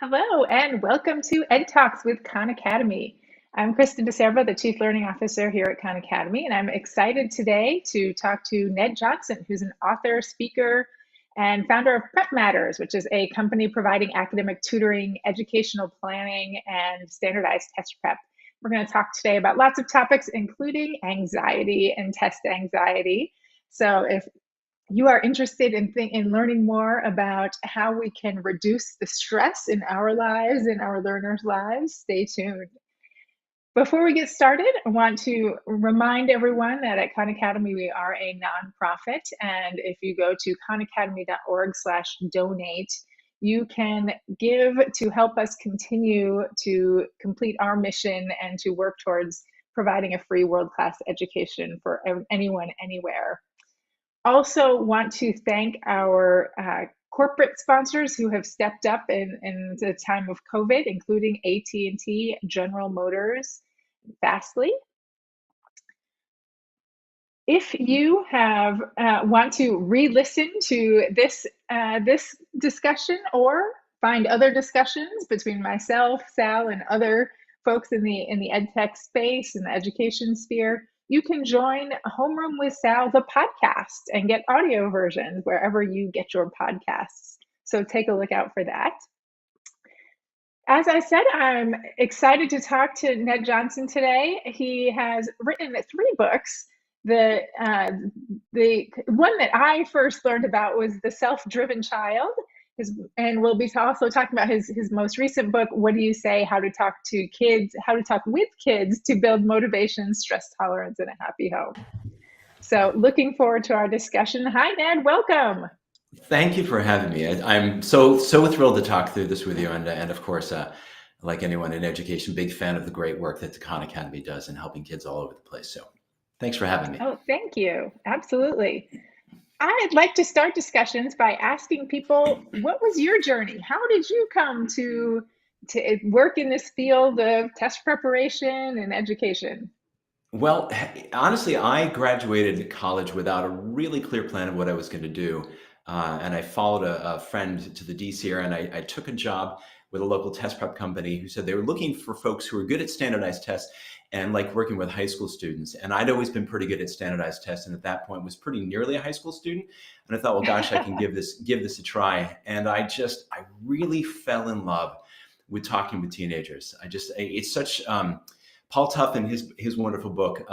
Hello and welcome to Ed Talks with Khan Academy. I'm Kristen Dicerbo, the Chief Learning Officer here at Khan Academy, and I'm excited today to talk to Ned Johnson, who's an author, speaker, and founder of Prep Matters, which is a company providing academic tutoring, educational planning, and standardized test prep. We're going to talk today about lots of topics, including anxiety and test anxiety. So if you are interested in learning more about how we can reduce the stress in our lives, in our learners' lives, stay tuned. Before we get started, I want to remind everyone that at Khan Academy, we are a nonprofit. And if you go to khanacademy.org/donate, you can give to help us continue to complete our mission and to work towards providing a free world-class education for anyone, anywhere. Also want to thank our corporate sponsors who have stepped up in the time of COVID, including AT&T, General Motors, Fastly. If you have want to re-listen to this discussion or find other discussions between myself, Sal, and other folks in the EdTech space and the education sphere, you can join Homeroom with Sal, the podcast, and get audio versions wherever you get your podcasts. So take a look out for that. As I said, I'm excited to talk to Ned Johnson today. He has written 3 books. The one that I first learned about was The Self-Driven Child. And we'll be also talking about his most recent book, What Do You Say? How to Talk to Kids, How to Talk with Kids to Build Motivation, Stress Tolerance, and a Happy Home. So looking forward to our discussion. Hi, Ned, welcome. Thank you for having me. I'm so thrilled to talk through this with you. And of course, like anyone in education, big fan of the great work that the Khan Academy does in helping kids all over the place. So thanks for having me. Oh, thank you. Absolutely. I'd like to start discussions by asking people, what was your journey? How did you come to work in this field of test preparation and education? Well, honestly, I graduated college without a really clear plan of what I was going to do. And I followed a friend to the DC area, and I took a job with a local test prep company who said they were looking for folks who were good at standardized tests and like working with high school students. And I'd always been pretty good at standardized tests, and at that point was pretty nearly a high school student. And I thought, well, gosh, I can give this a try. And I really fell in love with talking with teenagers. It's such Paul Tough in his wonderful book,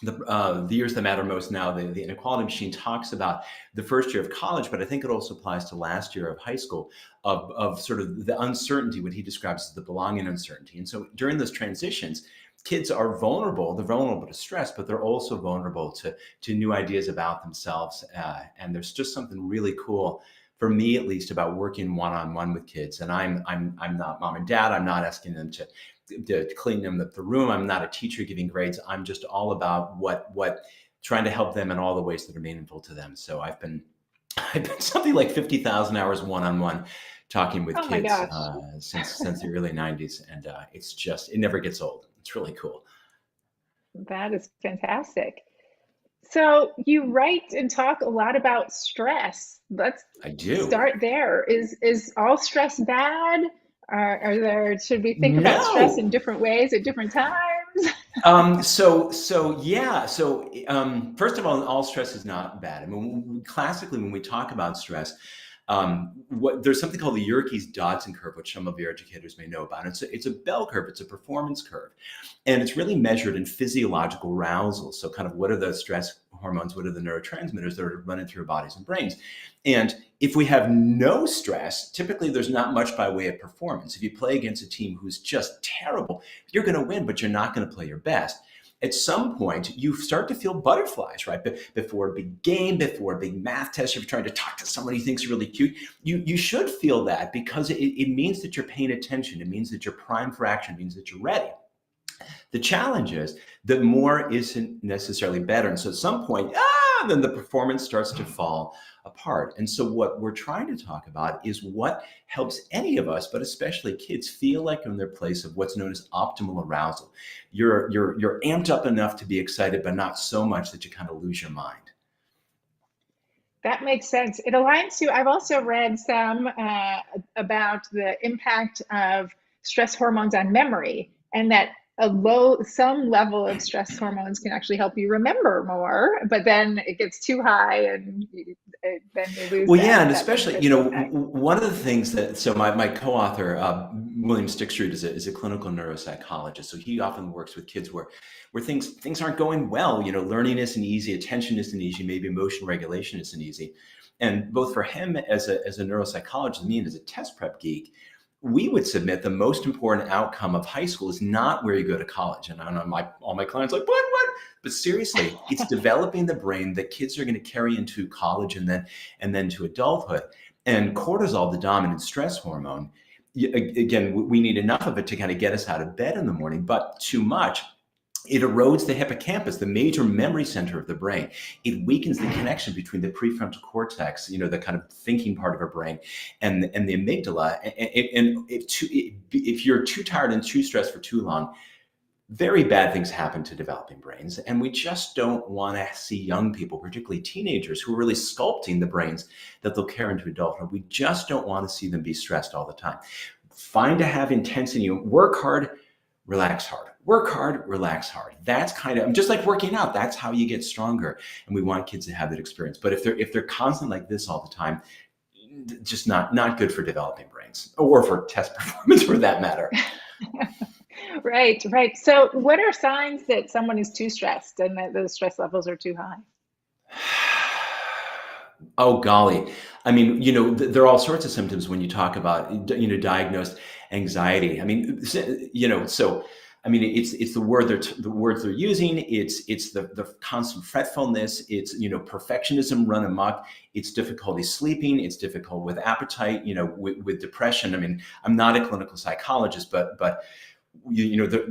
the years that matter most now, the inequality machine, talks about the first year of college, but I think it also applies to last year of high school, of sort of the uncertainty, what he describes as the belonging uncertainty. And so during those transitions, kids are vulnerable. They're vulnerable to stress, but they're also vulnerable to new ideas about themselves. And there's just something really cool, for me at least, about working one-on-one with kids. And I'm not mom and dad. I'm not asking them to clean them the room. I'm not a teacher giving grades. I'm just all about what trying to help them in all the ways that are meaningful to them. So I've been something like 50,000 hours one-on-one talking with kids since the early 90s. And it never gets old. It's really cool. That is fantastic. So you write and talk a lot about stress. I do. Start there. Is all stress bad? Should we think about stress in different ways at different times? First of all stress is not bad. I mean, classically, when we talk about stress, there's something called the Yerkes-Dodson curve, which some of your educators may know about. It's a bell curve. It's a performance curve, and it's really measured in physiological arousal. So kind of what are the stress hormones? What are the neurotransmitters that are running through our bodies and brains? And if we have no stress, typically there's not much by way of performance. If you play against a team who's just terrible, you're going to win, but you're not going to play your best. At some point, you start to feel butterflies, right? Before a big game, before a big math test, if you're trying to talk to someone you think's really cute, you should feel that, because it means that you're paying attention. It means that you're primed for action. It means that you're ready. The challenge is that more isn't necessarily better. And so at some point, then the performance starts to fall apart. And so what we're trying to talk about is what helps any of us, but especially kids, feel like in their place of what's known as optimal arousal. You're amped up enough to be excited, but not so much that you kind of lose your mind. That makes sense. It aligns to, I've also read some about the impact of stress hormones on memory, and that some level of stress hormones can actually help you remember more, but then it gets too high and then you lose Well, yeah, and that especially, beneficial effect. one of the things that, so my co-author, William Stickstreet, is a clinical neuropsychologist. So he often works with kids where things aren't going well. Learning isn't easy, attention isn't easy, maybe emotion regulation isn't easy. And both for him as a neuropsychologist, and me as a test prep geek, we would submit the most important outcome of high school is not where you go to college. And I know all my clients are like, what? But seriously, it's developing the brain that kids are going to carry into college and then to adulthood. And cortisol, the dominant stress hormone, again, we need enough of it to kind of get us out of bed in the morning, but too much, it erodes the hippocampus, the major memory center of the brain. It weakens the connection between the prefrontal cortex, the kind of thinking part of our brain, and the amygdala. And if you're too tired and too stressed for too long, very bad things happen to developing brains. And we just don't want to see young people, particularly teenagers, who are really sculpting the brains that they'll carry into adulthood. We just don't want to see them be stressed all the time. Find to have intensity, work hard, relax hard. Work hard, relax hard. That's kind of just like working out. That's how you get stronger. And we want kids to have that experience. But if they're constant like this all the time, just not good for developing brains or for test performance for that matter. Right, right. So, what are signs that someone is too stressed and that those stress levels are too high? Oh, golly. I mean, there are all sorts of symptoms when you talk about, diagnosed anxiety. I mean, so, I mean, it's the words they're using. It's the constant fretfulness. It's, perfectionism run amok. It's difficulty sleeping. It's difficult with appetite, with depression. I mean, I'm not a clinical psychologist, but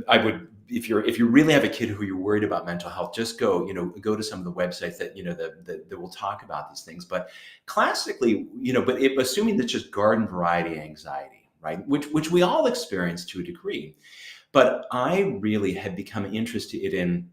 I would, if you really have a kid who you're worried about mental health, just go to some of the websites that will talk about these things. But classically, assuming that's just garden variety anxiety, right, which we all experience to a degree. But I really had become interested in,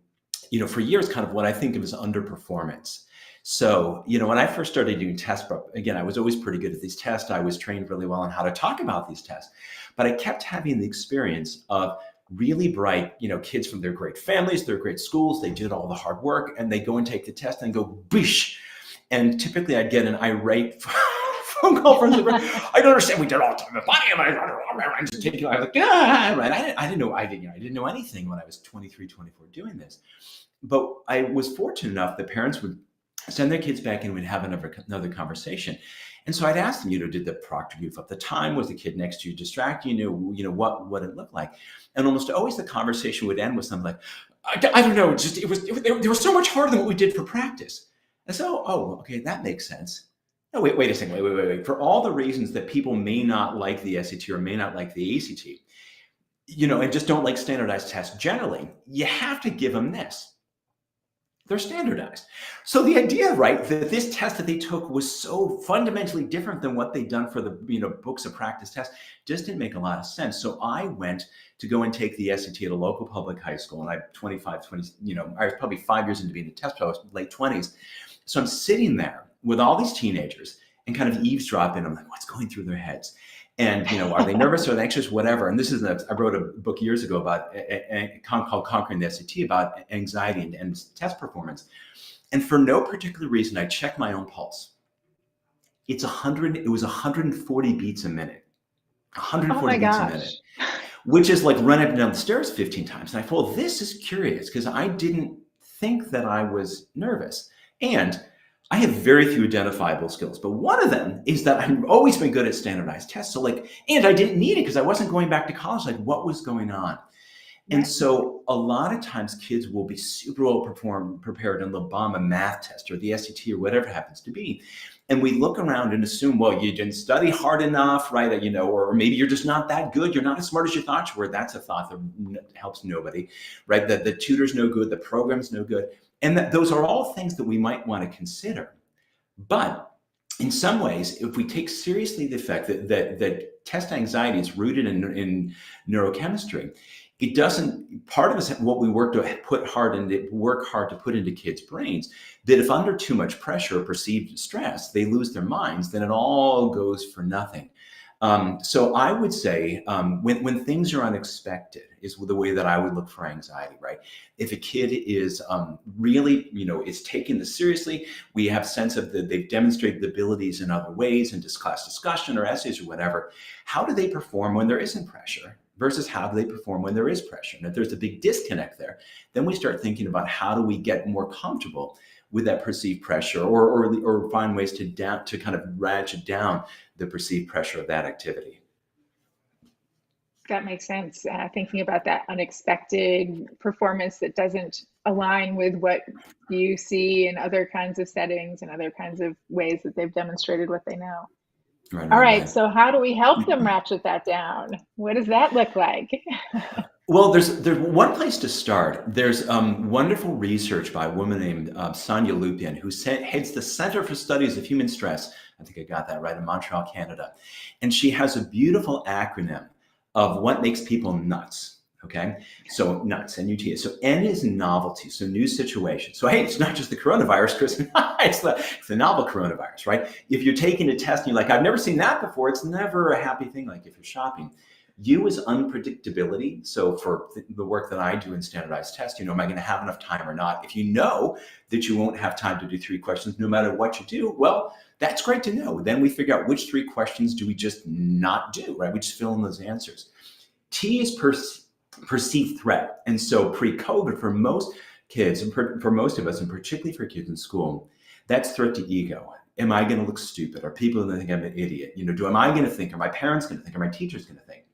for years, kind of what I think of as underperformance. So, when I first started doing test prep, again, I was always pretty good at these tests. I was trained really well on how to talk about these tests, but I kept having the experience of really bright, kids from their great families, their great schools. They did all the hard work and they go and take the test and go, bish. And typically I'd get an irate phone call from the I don't understand. We did all the time. I was like, yeah, right. I didn't know anything when I was 23, 24 doing this. But I was fortunate enough that parents would send their kids back and we'd have another conversation. And so I'd ask them, did the proctor give up the time? Was the kid next to you distracting you? What it looked like? And almost always the conversation would end with something like, I don't know, it was so much harder than what we did for practice. And so, oh, okay, that makes sense. No, wait a second, wait. For all the reasons that people may not like the SAT or may not like the ACT, and just don't like standardized tests generally, you have to give them this. They're standardized. So the idea, right, that this test that they took was so fundamentally different than what they'd done for the books of practice tests just didn't make a lot of sense. So I went to go and take the SAT at a local public high school, and I was probably 5 years into being a test pro, late 20s. So I'm sitting there with all these teenagers and kind of eavesdropping. I'm like, what's going through their heads? And, are they nervous or anxious, whatever. And this is, I wrote a book years ago about called Conquering the SAT, about anxiety and test performance. And for no particular reason, I checked my own pulse. It was 140 beats a minute, 140 beats a minute, which is like running up and down the stairs 15 times. And I thought, well, this is curious because I didn't think that I was nervous. And I have very few identifiable skills, but one of them is that I've always been good at standardized tests. So and I didn't need it because I wasn't going back to college. Like, what was going on? And so a lot of times kids will be super well prepared and they'll bomb a math test or the SAT or whatever it happens to be. And we look around and assume, well, you didn't study hard enough, right? Or maybe you're just not that good. You're not as smart as you thought you were. That's a thought that helps nobody, right? That the tutor's no good, the program's no good. And those are all things that we might want to consider. But in some ways, if we take seriously the fact that test anxiety is rooted in neurochemistry, it doesn't, part of us, what we work hard to put into kids' brains, that if under too much pressure or perceived stress, they lose their minds, then it all goes for nothing. So I would say when things are unexpected is the way that I would look for anxiety, right? If a kid is really, is taking this seriously, we have a sense of that they've demonstrated the abilities in other ways in class discussion or essays or whatever. How do they perform when there isn't pressure versus how do they perform when there is pressure? And if there's a big disconnect there, then we start thinking about how do we get more comfortable with that perceived pressure, or find ways to kind of ratchet down the perceived pressure of that activity. That makes sense. Thinking about that unexpected performance that doesn't align with what you see in other kinds of settings and other kinds of ways that they've demonstrated what they know. Right, All right, right, right. so how do we help them ratchet that down? What does that look like? Well, there's one place to start. There's wonderful research by a woman named Sonia Lupien, who heads the Center for Studies of Human Stress. I think I got that right, in Montreal, Canada. And she has a beautiful acronym of what makes people nuts. Okay, so nuts, N-U-T. So N is novelty, so new situation. So hey, it's not just the coronavirus, Kristen. it's the novel coronavirus, right? If you're taking a test and you're like, I've never seen that before, it's never a happy thing. Like if you're shopping. U is unpredictability. So for the work that I do in standardized tests, am I going to have enough time or not? If you know that you won't have time to do 3 questions no matter what you do, well, that's great to know. Then we figure out which 3 questions do we just not do, right? We just fill in those answers. T is perceived threat. And so pre-COVID, for most kids, and for most of us, and particularly for kids in school, that's threat to ego. Am I going to look stupid? Are people going to think I'm an idiot? Am I going to think? Are my parents going to think? Are my teachers going to think?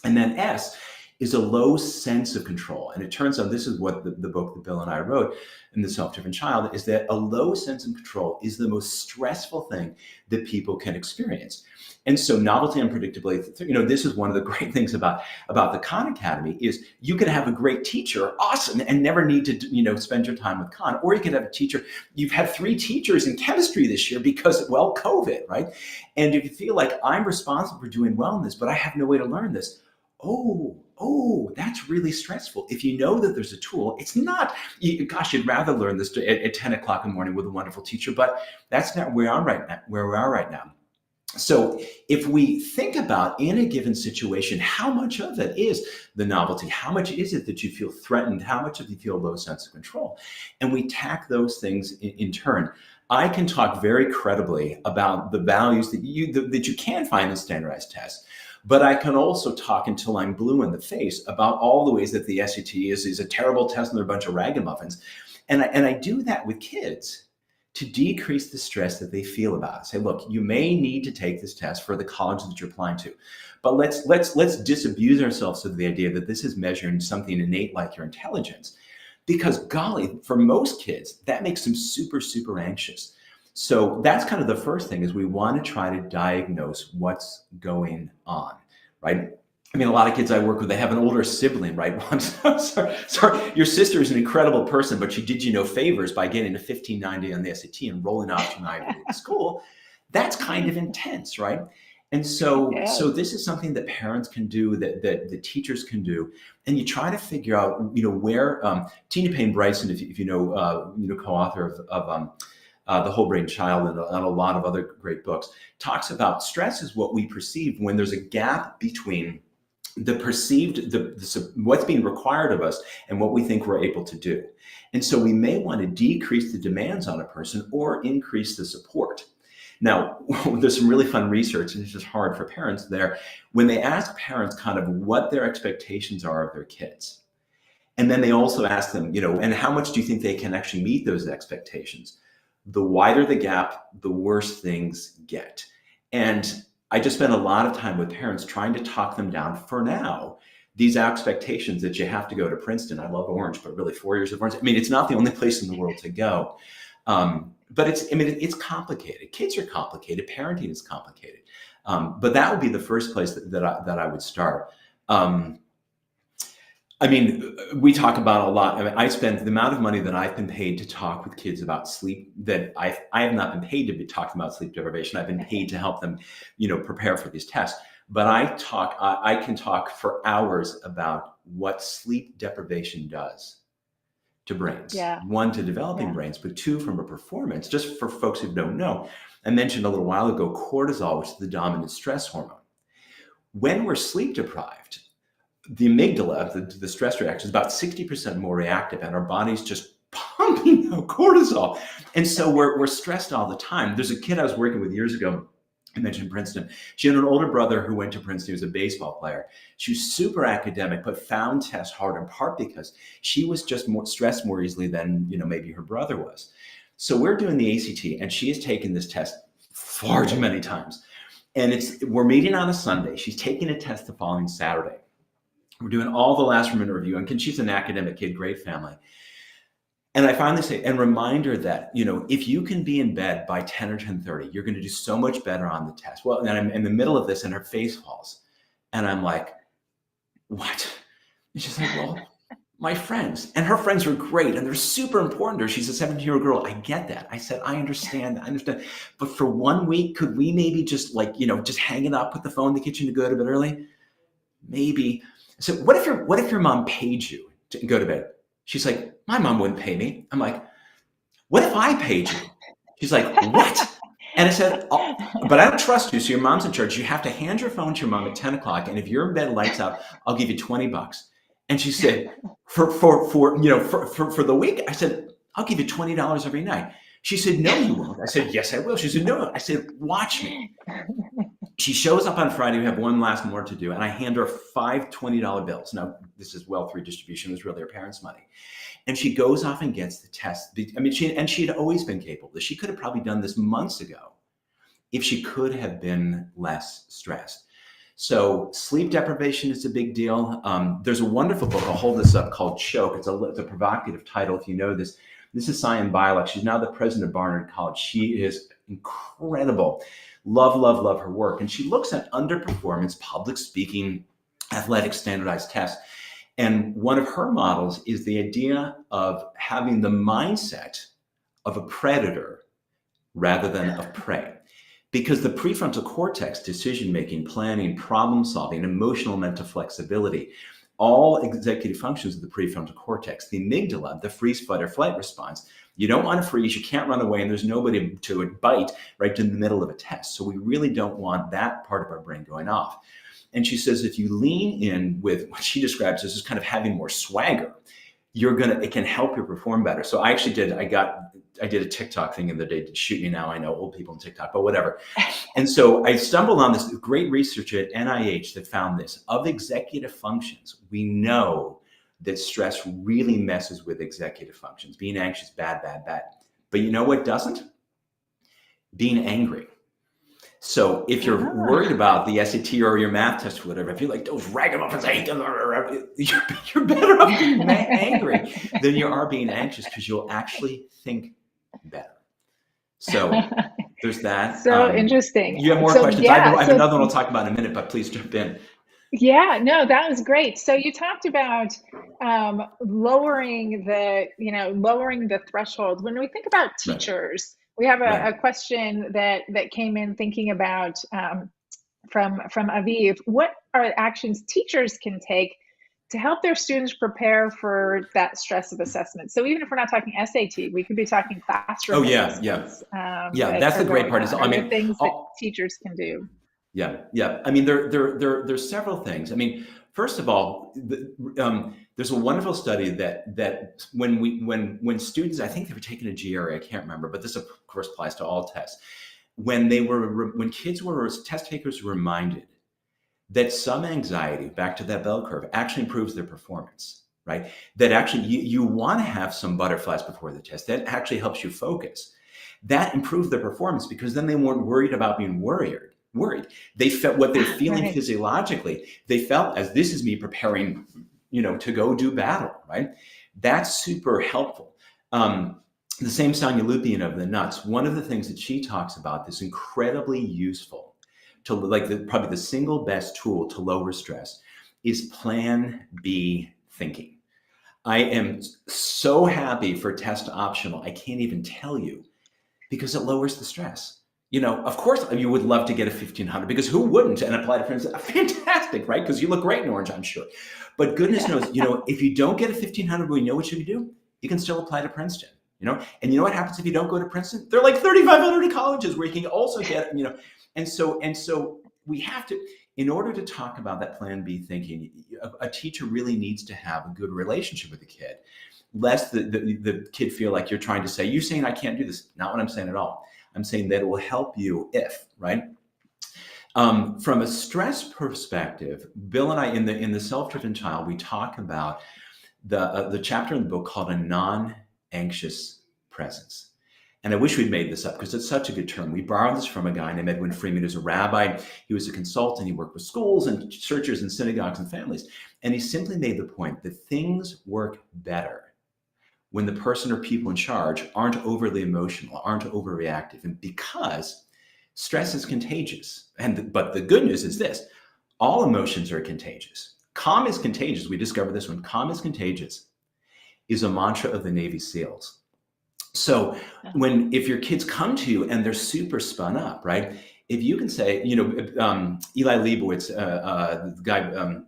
And then S is a low sense of control. And it turns out this is what the book that Bill and I wrote in The Self-Driven Child, is that a low sense of control is the most stressful thing that people can experience. And so novelty and predictability, this is one of the great things about the Khan Academy is you can have a great teacher, awesome, and never need to, spend your time with Khan. Or you could have a teacher, you've had 3 teachers in chemistry this year because, well, COVID, right? And if you feel like I'm responsible for doing well in this, but I have no way to learn this, oh, that's really stressful. If you know that there's a tool, it's not, gosh, you'd rather learn this at 10 o'clock in the morning with a wonderful teacher, but that's not where we are right now. So if we think about in a given situation, how much of it is the novelty? How much is it that you feel threatened? How much of you feel low sense of control? And we tack those things in turn. I can talk very credibly about the values that you can find in standardized tests. But I can also talk until I'm blue in the face about all the ways that the SAT is a terrible test and they're a bunch of ragamuffins. And I do that with kids to decrease the stress that they feel about it. Say, look, you may need to take this test for the college that you're applying to, but let's disabuse ourselves of the idea that this is measuring something innate like your intelligence. Because golly, for most kids, that makes them super, super anxious. So that's kind of the first thing, is we want to try to diagnose what's going on, right? I mean, a lot of kids I work with, they have an older sibling, right? Sorry, your sister is an incredible person, but she did you no favors by getting a 1590 on the SAT and rolling off to an Ivy League school. That's kind of intense, right? And so this is something that parents can do, that the teachers can do, and you try to figure out, where Tina Payne Bryson, if you know, co-author of The Whole Brain Child and a lot of other great books, talks about stress is what we perceive when there's a gap between the perceived, what's being required of us and what we think we're able to do. And so we may want to decrease the demands on a person or increase the support. Now, there's some really fun research, and it's just hard for parents there, when they ask parents kind of what their expectations are of their kids. And then they also ask them, and how much do you think they can actually meet those expectations? The wider the gap, the worse things get. And I just spent a lot of time with parents trying to talk them down, for now, these expectations that you have to go to Princeton. I love Orange, but really 4 years of Orange. I mean, it's not the only place in the world to go. But it's complicated. Kids are complicated. Parenting is complicated. But that would be the first place that I would start. We talk about a lot. I spend the amount of money that I've been paid to talk with kids about sleep, that I have not been paid to be talking about sleep deprivation. I've been paid to help them, prepare for these tests. But I can talk for hours about what sleep deprivation does to brains. Yeah. One, to developing Yeah. brains, but two, from a performance. Just for folks who don't know, I mentioned a little while ago cortisol, which is the dominant stress hormone. When we're sleep deprived, the amygdala, the stress reaction, is about 60% more reactive, and our body's just pumping out cortisol. And so we're stressed all the time. There's a kid I was working with years ago. I mentioned Princeton. She had an older brother who went to Princeton. He was a baseball player. She was super academic, but found tests hard, in part because she was just more stressed more easily than maybe her brother was. So we're doing the ACT, and she has taken this test far too many times. And we're meeting on a Sunday. She's taking a test the following Saturday. We're doing all the last minute review, and she's an academic kid, great family. And I finally say, and remind her that, if you can be in bed by 10 or 10:30, you're going to do so much better on the test. Well, and I'm in the middle of this, and her face falls. And I'm like, what? And she's like, well, my friends. And her friends were great, and they're super important to her. She's a 17-year-old girl. I get that. I said, I understand. But for 1 week, could we maybe just just hang it up, put the phone in the kitchen to go to bed early? Maybe. So what if your mom paid you to go to bed? She's like, my mom wouldn't pay me. I'm like, what if I paid you? She's like, what? And I said, oh, but I don't trust you. So your mom's in charge. You have to hand your phone to your mom at 10 o'clock. And if you're in bed, lights out, I'll give you $20. And she said, for the week, I said, I'll give you $20 every night. She said, no, you won't. I said, yes, I will. She said, no. I said, watch me. She shows up on Friday. We have one last more to do. And I hand her 5 $20 bills. Now, this is wealth redistribution. It was really her parents' money. And she goes off and gets the test. I mean, she had always been capable. She could have probably done this months ago if she could have been less stressed. So sleep deprivation is a big deal. There's a wonderful book, I'll hold this up, called Choke. It's a provocative title, if you know this. This is Cyan Bialek. She's now the president of Barnard College. She is incredible. Love her work. And she looks at underperformance, public speaking, athletic standardized tests. And one of her models is the idea of having the mindset of a predator rather than of prey. Because the prefrontal cortex, decision-making, planning, problem-solving, emotional mental flexibility, all executive functions of the prefrontal cortex. The amygdala, the freeze, fight, or flight response. You don't want to freeze, you can't run away, and there's nobody to bite right in the middle of a test. So we really don't want that part of our brain going off. And she says, if you lean in with what she describes as just kind of having more swagger, it can help you perform better. So I actually did a TikTok thing the other day. Shoot me now, I know old people on TikTok, but whatever. And so I stumbled on this great research at NIH that found this. Of executive functions, we know that stress really messes with executive functions. Being anxious, bad. But you know what doesn't? Being angry. So if you're worried about the SAT or your math test or whatever, if you're like, those ragamuffins, I hate them, you're better off being angry than you are being anxious, because you'll actually think better. So there's that. So interesting. You have more questions? Yeah, I have another one I'll talk about in a minute, but please jump in. Yeah, no, that was great. So you talked about lowering the threshold. When we think about teachers, we have a question that came in thinking about from Aviv. What are actions teachers can take to help their students prepare for that stress of assessment? So even if we're not talking SAT, we could be talking classroom. Assessments. That's the great part. Things that teachers can do. Yeah. I mean, there's several things. I mean, first of all, there's a wonderful study that when students, I think they were taking a GRE, I can't remember, but this of course applies to all tests. When test takers were reminded that some anxiety, back to that bell curve, actually improves their performance, right? That actually you want to have some butterflies before the test. That actually helps you focus. That improved their performance, because then they weren't worried about being worried. They felt what they're feeling physiologically. They felt, as this is me preparing, to go do battle, right? That's super helpful. The same Sonia Lupian of the Nuts, one of the things that she talks about that's incredibly useful to probably the single best tool to lower stress is plan B thinking. I am so happy for test optional. I can't even tell you, because it lowers the stress. Of course you would love to get a 1,500 because who wouldn't? And apply to Princeton, fantastic, right? Because you look great in orange, I'm sure. But goodness knows, if you don't get a 1,500, we know what you can do. You can still apply to Princeton, And you know what happens if you don't go to Princeton? There are like 3,500 colleges where you can also get, And so we have to, in order to talk about that Plan B thinking, a teacher really needs to have a good relationship with the kid, lest the kid feel like you're trying to say, you're saying I can't do this. Not what I'm saying at all. I'm saying that it will help you if, right? From a stress perspective, Bill and I, in the Self-Driven Child, we talk about the chapter in the book called a non-anxious presence. And I wish we'd made this up because it's such a good term. We borrowed this from a guy named Edwin Freeman, who's a rabbi. He was a consultant. He worked with schools and churches and synagogues and families. And he simply made the point that things work better when the person or people in charge aren't overly emotional, aren't overreactive. And because stress is contagious. But the good news is this: all emotions are contagious. Calm is contagious. We discovered this one. Calm is contagious is a mantra of the Navy SEALs. So if your kids come to you and they're super spun up, right? If you can say, Eli Leibowitz, the guy,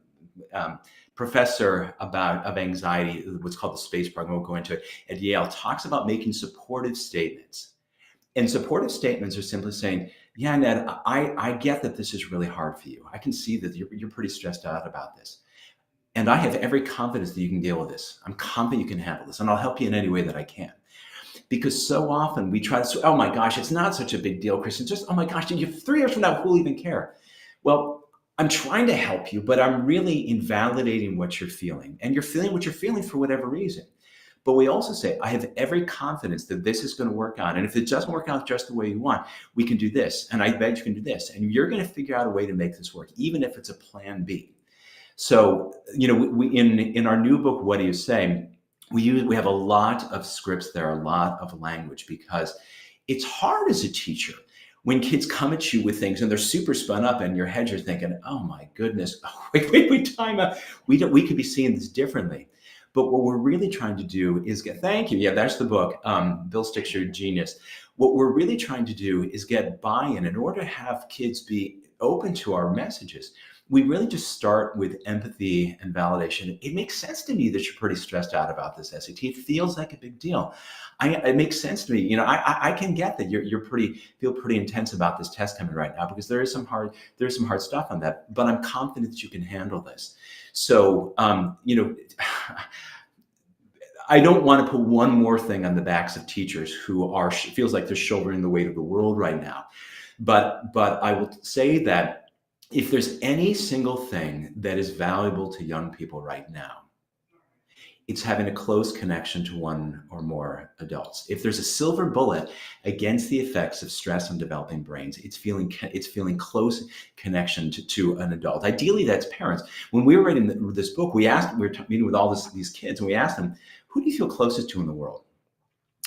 professor of anxiety, what's called the space program, we'll go into it, at Yale, talks about making supportive statements. And supportive statements are simply saying, yeah, Ned, I get that this is really hard for you. I can see that you're pretty stressed out about this. And I have every confidence that you can deal with this. I'm confident you can handle this, and I'll help you in any way that I can. Because so often we try to, oh my gosh, it's not such a big deal, Kristen. Just, oh my gosh, 3 years from now, who'll even care? Well, I'm trying to help you, but I'm really invalidating what you're feeling. And you're feeling what you're feeling for whatever reason. But we also say, I have every confidence that this is going to work out. And if it doesn't work out just the way you want, we can do this. And I bet you can do this. And you're going to figure out a way to make this work, even if it's a plan B. So, we in our new book, What Do You Say? We have a lot of scripts there, a lot of language, because it's hard as a teacher when kids come at you with things and they're super spun up and your head, you're thinking, oh my goodness, wait, time out. We could be seeing this differently. But what we're really trying to do is thank you. Yeah, that's the book. Bill Stick's your genius. What we're really trying to do is get buy-in in order to have kids be open to our messages. We really just start with empathy and validation. It makes sense to me that you're pretty stressed out about this SAT. It feels like a big deal. It makes sense to me. I can get that you're feel pretty intense about this test coming right now because there's some hard stuff on that. But I'm confident that you can handle this. So, I don't want to put one more thing on the backs of teachers who feels like they're shouldering the weight of the world right now. But I will say that if there's any single thing that is valuable to young people right now, it's having a close connection to one or more adults. If there's a silver bullet against the effects of stress on developing brains, it's feeling close connection to an adult. Ideally, that's parents. When we were writing this book, we were meeting with all these kids, and we asked them, who do you feel closest to in the world?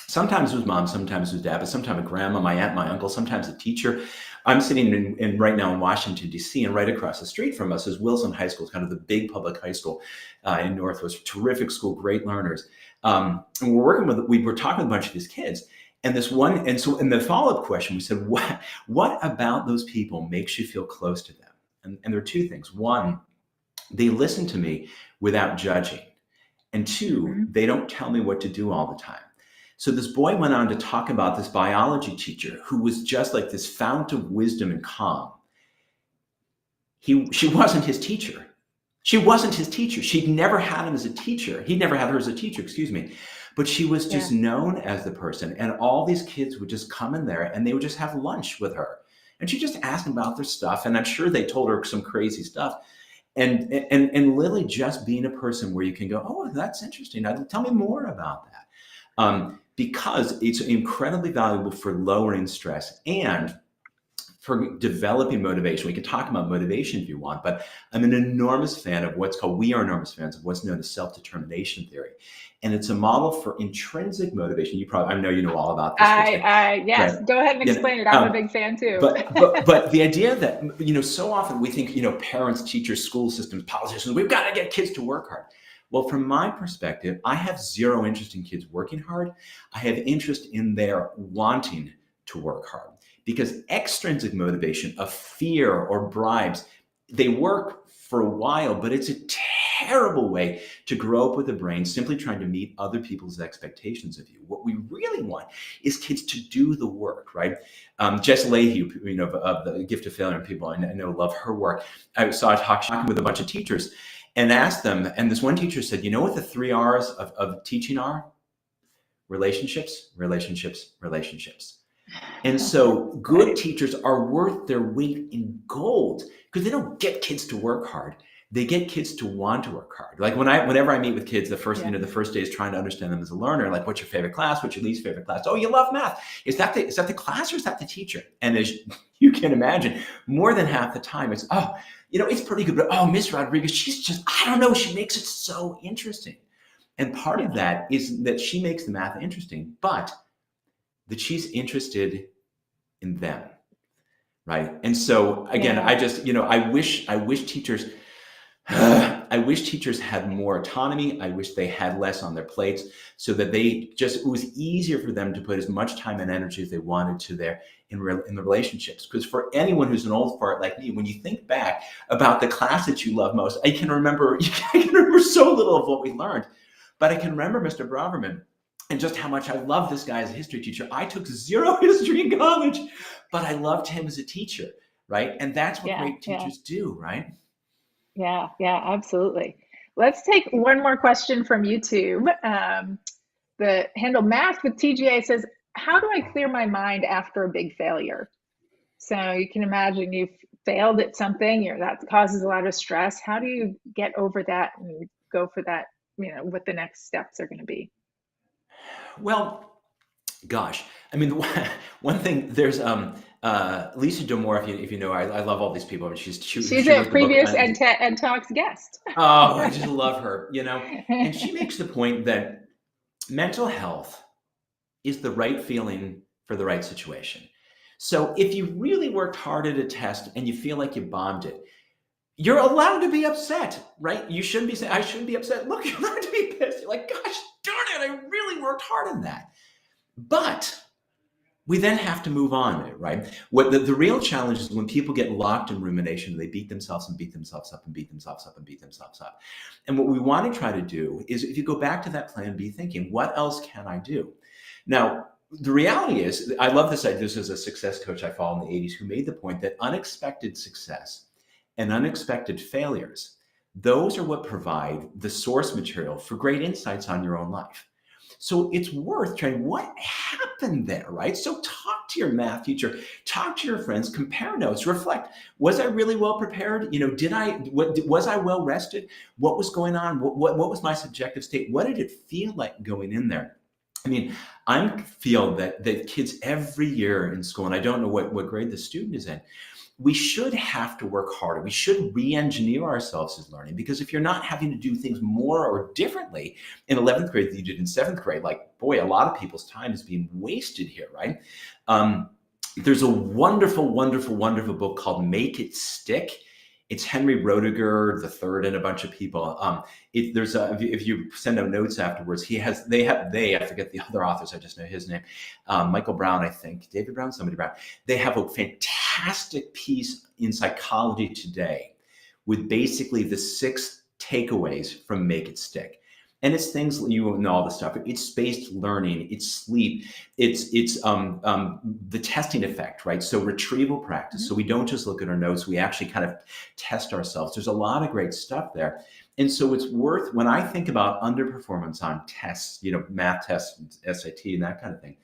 Sometimes it was mom, sometimes it was dad, but sometimes a grandma, my aunt, my uncle, sometimes a teacher. I'm sitting in right now in Washington, D.C., and right across the street from us is Wilson High School. It's kind of the big public high school in Northwest. Terrific school, great learners. And we were talking with a bunch of these kids. And so in the follow-up question, we said, what about those people makes you feel close to them? And there are two things. One, they listen to me without judging. And two, they don't tell me what to do all the time. So this boy went on to talk about this biology teacher who was just like this fount of wisdom and calm. She wasn't his teacher. She wasn't his teacher. She'd never had him as a teacher. He'd never had her as a teacher, excuse me. But she was just known as the person. And all these kids would just come in there and they would just have lunch with her. And she'd just ask them about their stuff. And I'm sure they told her some crazy stuff. And Lily just being a person where you can go, oh, that's interesting. Tell me more about that. Because it's incredibly valuable for lowering stress and for developing motivation. We can talk about motivation if you want, but I'm an enormous fan of we are enormous fans of what's known as self-determination theory. And it's a model for intrinsic motivation. I know you know all about this. Yes, right. Go ahead and explain it. I'm a big fan too. But the idea that, so often we think, parents, teachers, school systems, politicians, we've got to get kids to work hard. Well, from my perspective, I have zero interest in kids working hard. I have interest in their wanting to work hard. because extrinsic motivation of fear or bribes, they work for a while, but it's a terrible way to grow up with a brain simply trying to meet other people's expectations of you. What we really want is kids to do the work, right? Jess Leahy, of the Gift of Failure, and people I know love her work. I saw talking with a bunch of teachers and asked them, and this one teacher said, you know what the 3 R's of teaching are? Relationships, relationships, relationships. And so good Right. teachers are worth their weight in gold because they don't get kids to work hard. They get kids to want to work hard. Like whenever I meet with kids, the first day is trying to understand them as a learner. Like, what's your favorite class? What's your least favorite class? Oh, you love math. Is that the class or is that the teacher? And as you can imagine, more than half the time it's, oh, it's pretty good, but oh, Miss Rodriguez, she's just, I don't know, she makes it so interesting. And part of that is that she makes the math interesting, but that she's interested in them, right? And so again, I just, I wish teachers, I wish teachers had more autonomy. I wish they had less on their plates so that it was easier for them to put as much time and energy as they wanted to there in the relationships. Because for anyone who's an old fart like me, when you think back about the class that you love most, I can remember so little of what we learned, but I can remember Mr. Braverman and just how much I love this guy as a history teacher. I took 0 history in college, but I loved him as a teacher, right? And that's what great teachers do, right? Yeah, absolutely. Let's take one more question from YouTube. The handle Math with TGA says, how do I clear my mind after a big failure? So you can imagine you've failed at something, that causes a lot of stress. How do you get over that and go for that, what the next steps are going to be? Well, gosh, I mean, one thing, there's Lisa D'Amour, if you know her, I love all these people. I mean, She's she a wrote the book. previous Ed Talks guest. Oh, I just love her, and she makes the point that mental health is the right feeling for the right situation. So if you really worked hard at a test and you feel like you bombed it, you're allowed to be upset, right? You shouldn't be saying, I shouldn't be upset. Look, you're allowed to be pissed. You're like, gosh darn it, I really worked hard on that. But we then have to move on, right? What the real challenge is when people get locked in rumination, they beat themselves and beat themselves up and beat themselves up and beat themselves up. And what we want to try to do is, if you go back to that plan B thinking, what else can I do? Now, the reality is, I love this idea. This is a success coach I followed in the 80s who made the point that unexpected success and unexpected failures, those are what provide the source material for great insights on your own life. So it's worth trying what happened there, right? So talk to your math teacher, talk to your friends, compare notes, reflect. Was I really well prepared? Was I well rested? What was going on? What was my subjective state? What did it feel like going in there? I mean, I feel that kids every year in school, and I don't know what grade the student is in, we should have to work harder. We should re-engineer ourselves as learning, because if you're not having to do things more or differently in 11th grade than you did in 7th grade, like, boy, a lot of people's time is being wasted here, right? There's a wonderful, wonderful, wonderful book called Make It Stick. It's Henry Roediger III and a bunch of people. If you send out notes afterwards, I forget the other authors, I just know his name, Michael Brown, I think, David Brown, somebody Brown. They have a fantastic piece in Psychology Today with basically the 6 takeaways from Make It Stick. And it's things, you know, all the stuff. It's spaced learning, it's sleep, it's the testing effect, right? So retrieval practice. So we don't just look at our notes, we actually kind of test ourselves. There's a lot of great stuff there. And so it's worth, when I think about underperformance on tests, math tests, SAT and that kind of thing,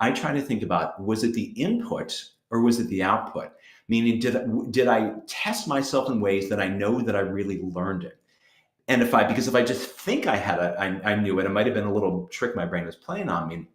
I try to think about, was it the input or was it the output? Meaning, did I test myself in ways that I know that I really learned it? And because if I just think I knew it, it might have been a little trick my brain was playing on me,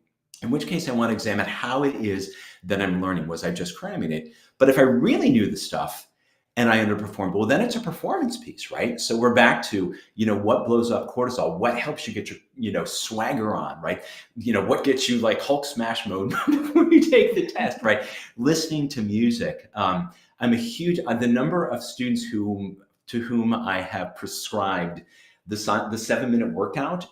in which case I want to examine how it is that I'm learning. Was I just cramming it? But if I really knew the stuff and I underperformed, well, then it's a performance piece, right? So we're back to, what blows up cortisol? What helps you get your, swagger on, right? What gets you like Hulk smash mode when you take the test, right? Listening to music. I'm the number of students to whom I have prescribed the 7-minute workout.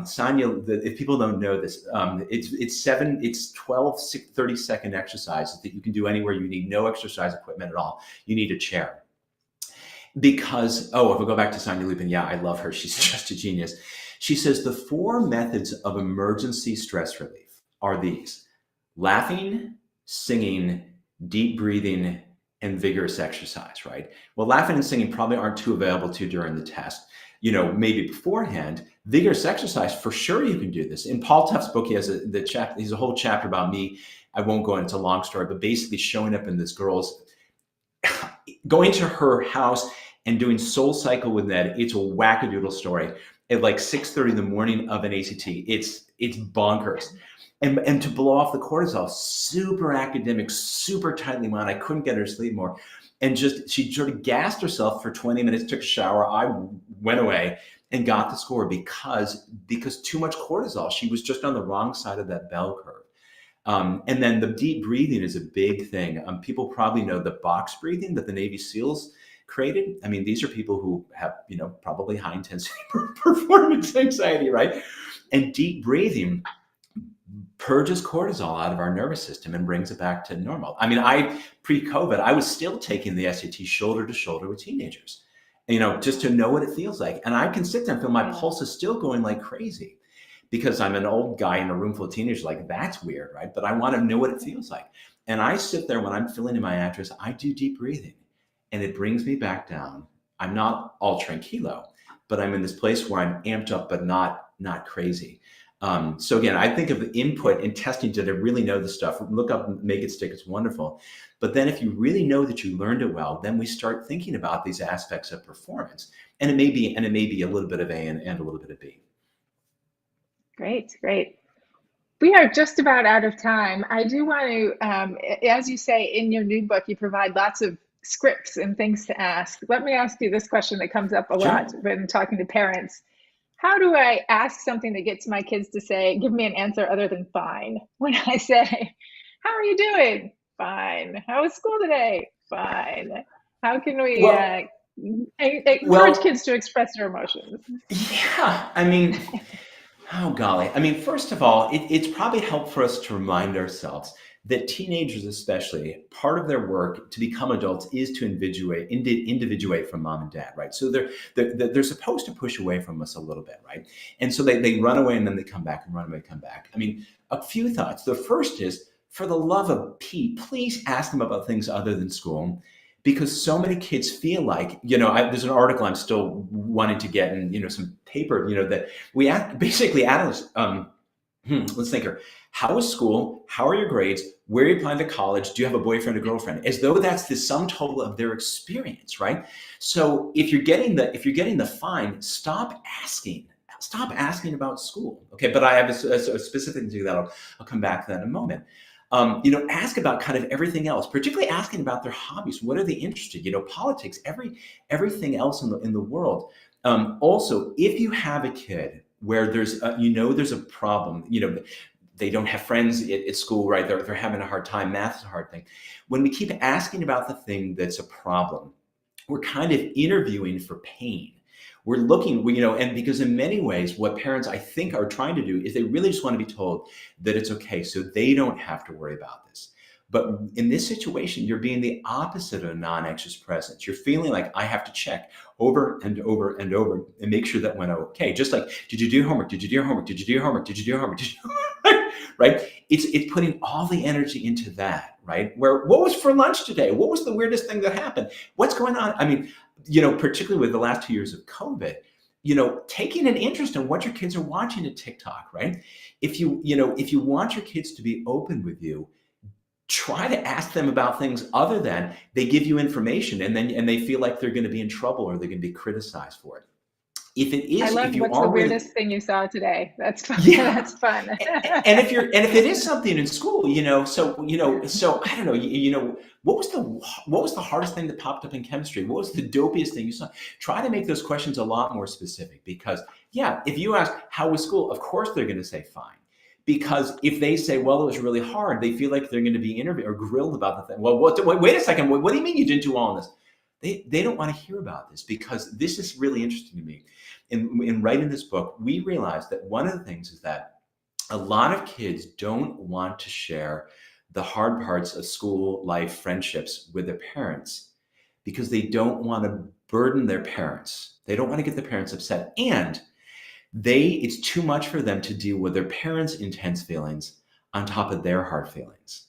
Sonia, if people don't know this, it's 12 30-second exercises that you can do anywhere. You need no exercise equipment at all. You need a chair. Because, if we go back to Sonia Lupin, yeah, I love her. She's just a genius. She says the 4 methods of emergency stress relief are these: laughing, singing, deep breathing, and vigorous exercise, right? Well, laughing and singing probably aren't too available to you during the test. Maybe beforehand. Vigorous exercise, for sure you can do this. In Paul Tuff's book, he has a whole chapter about me. I won't go into a long story, but basically showing up in this girl's, going to her house and doing Soul Cycle with Ned. It's a wackadoodle story at like 6:30 in the morning of an ACT. It's bonkers. And to blow off the cortisol, super academic, super tightly wound. I couldn't get her to sleep more. And she sort of gassed herself for 20 minutes, took a shower. I went away and got the score because too much cortisol. She was just on the wrong side of that bell curve. And then the deep breathing is a big thing. People probably know the box breathing that the Navy SEALs created. I mean, these are people who have, probably high intensity performance anxiety, right? And deep breathing purges cortisol out of our nervous system and brings it back to normal. I mean, pre-COVID, I was still taking the SAT shoulder to shoulder with teenagers, just to know what it feels like. And I can sit there and feel my pulse is still going like crazy because I'm an old guy in a room full of teenagers. Like, that's weird, right? But I want to know what it feels like. And I sit there when I'm filling in my address, I do deep breathing and it brings me back down. I'm not all tranquilo, but I'm in this place where I'm amped up, but not crazy. So again, I think of the input and testing to really know the stuff. Look up and make it stick. It's wonderful. But then if you really know that you learned it well, then we start thinking about these aspects of performance. And it may be a little bit of A and a little bit of B. Great. We are just about out of time. I do want to, as you say in your new book, you provide lots of scripts and things to ask. Let me ask you this question that comes up a lot when talking to parents. How do I ask something that gets my kids to give me an answer other than fine? When I say, how are you doing? Fine. How was school today? Fine. How can we encourage kids to express their emotions? Yeah, I mean, oh golly. I mean, first of all, it's probably helpful for us to remind ourselves that teenagers especially, part of their work to become adults is to individuate from mom and dad, right? So they're supposed to push away from us a little bit, right? And so they run away and then they come back and run away, come back. I mean, a few thoughts. The first is, for the love of Pete, please ask them about things other than school, because so many kids feel like, there's an article I'm still wanting to get in, some paper, that we basically analyze, let's think here. How is school? How are your grades? Where are you applying to college? Do you have a boyfriend or girlfriend? As though that's the sum total of their experience, right? So if you're getting the fine, stop asking about school. Okay, but I have a specific thing that I'll come back to that in a moment. Ask about kind of everything else, particularly asking about their hobbies. What are they interested? Politics, everything else in the world. Also, if you have a kid where there's a problem, they don't have friends at school, right? They're having a hard time. Math is a hard thing. When we keep asking about the thing that's a problem, we're kind of interviewing for pain. We're looking, and because in many ways, what parents I think are trying to do is they really just want to be told that it's okay, so they don't have to worry about this. But in this situation, you're being the opposite of a non-anxious presence. You're feeling like I have to check over and over and over and make sure that went okay. Just like, did you do your homework? Did you do your homework? Did you do your homework? Did you do your homework? Did you right? It's putting all the energy into that, right? What was for lunch today? What was the weirdest thing that happened? What's going on? I mean, particularly with the last 2 years of COVID, taking an interest in what your kids are watching at TikTok, right? If you want your kids to be open with you, try to ask them about things other than they give you information and they feel like they're going to be in trouble or they're going to be criticized for it. If it is, I love if you what's are the really, weirdest thing you saw today. That's fun. yeah. That's fun. and if it is something in school, so I don't know, what was the hardest thing that popped up in chemistry? What was the dopiest thing you saw? Try to make those questions a lot more specific, because if you ask how was school, of course they're going to say fine. Because if they say, well, it was really hard, they feel like they're going to be interviewed or grilled about the thing. Well, wait a second. What do you mean you didn't do all of this? They don't want to hear about this, because this is really interesting to me. In writing this book, we realized that one of the things is that a lot of kids don't want to share the hard parts of school life, friendships with their parents, because they don't want to burden their parents. They don't want to get their parents upset. And it's too much for them to deal with their parents' intense feelings on top of their hard feelings.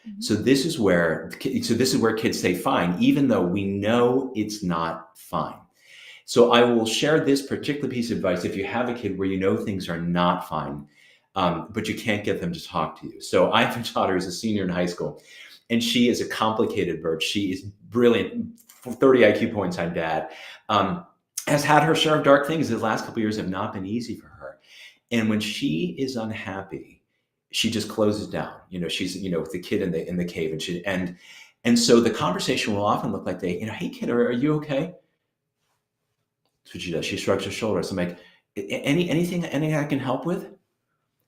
Mhm. So this is where kids say fine, even though we know it's not fine. So I will share this particular piece of advice if you have a kid where you know things are not fine, but you can't get them to talk to you. So I have a daughter who's a senior in high school, and she is a complicated bird. She is brilliant, 30 IQ points on dad. Has had her share of dark things. The last couple of years have not been easy for her. And when she is unhappy, she just closes down. She's with the kid in the cave, and so the conversation will often look like hey kid, are you okay? That's what she does. She shrugs her shoulders. I'm like, anything I can help with?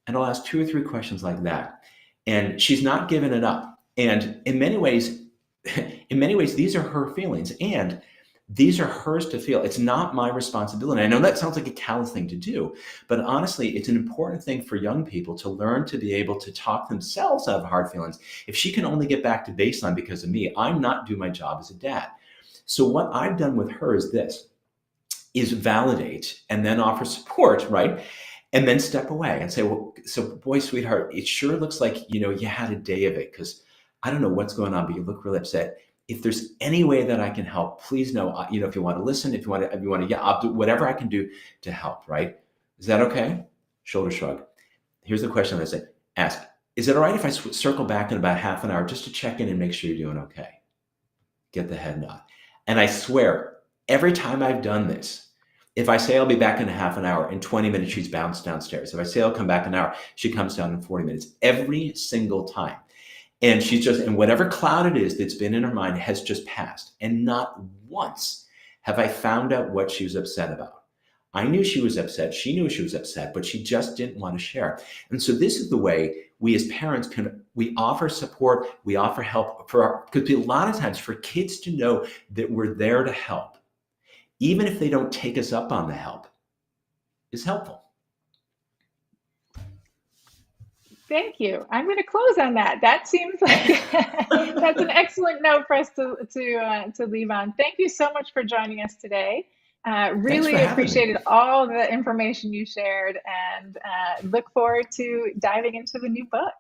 And I'll ask 2 or 3 questions like that. And she's not giving it up. And in many ways, these are her feelings, and these are hers to feel. It's not my responsibility. I know that sounds like a callous thing to do, but honestly, it's an important thing for young people to learn to be able to talk themselves out of hard feelings. If she can only get back to baseline because of me, I'm not doing my job as a dad. So what I've done with her is validate and then offer support, right? And then step away and say, well, so boy, sweetheart, it sure looks like, you had a day of it, because I don't know what's going on, but you look really upset. If there's any way that I can help, please know, if you want to listen, if you want to, yeah, I'll do whatever I can do to help, right? Is that okay? Shoulder shrug. Here's the question I say, ask, is it all right if I circle back in about half an hour just to check in and make sure you're doing okay? Get the head nod. And I swear, every time I've done this, if I say I'll be back in a half an hour, in 20 minutes, she's bounced downstairs. If I say I'll come back in an hour, she comes down in 40 minutes, every single time. And and whatever cloud it is that's been in her mind has just passed. And not once have I found out what she was upset about. I knew she was upset. She knew she was upset, but she just didn't want to share. And so this is the way we as parents we offer support, we offer help because a lot of times for kids to know that we're there to help, even if they don't take us up on the help, is helpful. Thank you. I'm going to close on that. That seems like that's an excellent note for us to leave on. Thank you so much for joining us today. Thanks for Really having me. appreciated all the information you shared, and look forward to diving into the new book.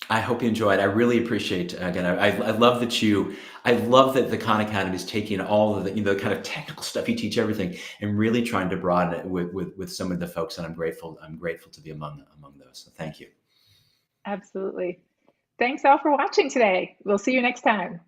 I hope you enjoyed. I really appreciate, again, I love that the Khan Academy is taking all of the, kind of technical stuff you teach, everything, and really trying to broaden it with some of the folks. And I'm grateful to be among those. So thank you. Absolutely. Thanks all for watching today. We'll see you next time.